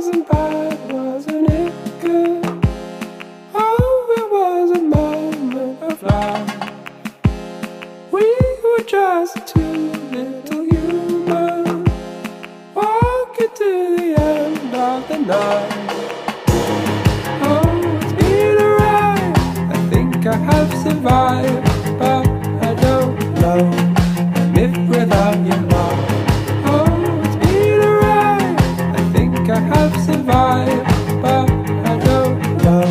wasn't bad, wasn't it good? Oh, it was a moment of life. We were just two little humans walking to the end of the night. Oh, it's been a ride. I think I have survived, but I don't know if without your love. Oh, it's been a ride. I think I have survived, but I don't know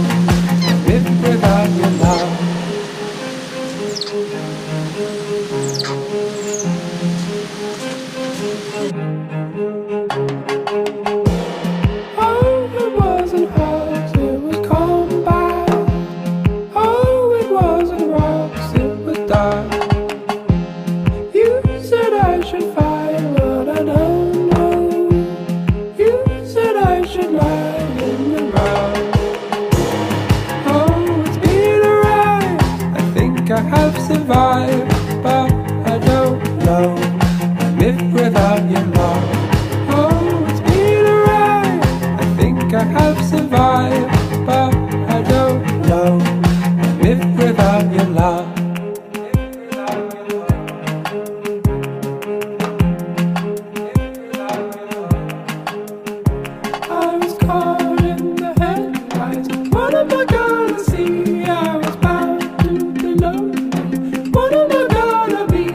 if without your love. Oh, it wasn't hugs, it was combat. Oh, it wasn't rocks, it was dark. You said I should fight, but I don't know. You said I should lie in the ground. Oh, it's been a ride. I think I have survived, but I don't know if without your love. Oh, it's been a ride. I think I have survived, but I don't know if without your love. I was caught in the headlights. What am I gonna see? I was bound to be lonely. What am I gonna be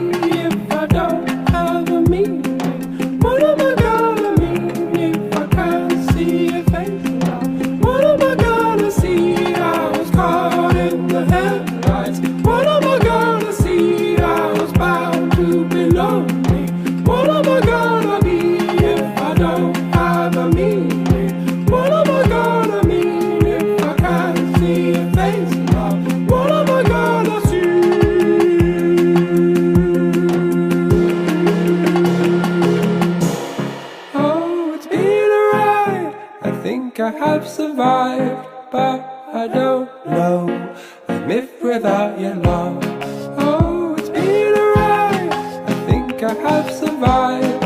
if I don't have a meaning? What am I gonna mean if I can't see your face now? What am I gonna see? I was caught in the headlights. What am I gonna see? I was bound to be lonely. What am I gonna be if I don't have a meaning? What am I gonna mean if I can't see your face now? What am I gonna see? Oh, it's been a ride. I think I have survived, but I don't know if without your love. Oh, it's been a ride. I think I have survived,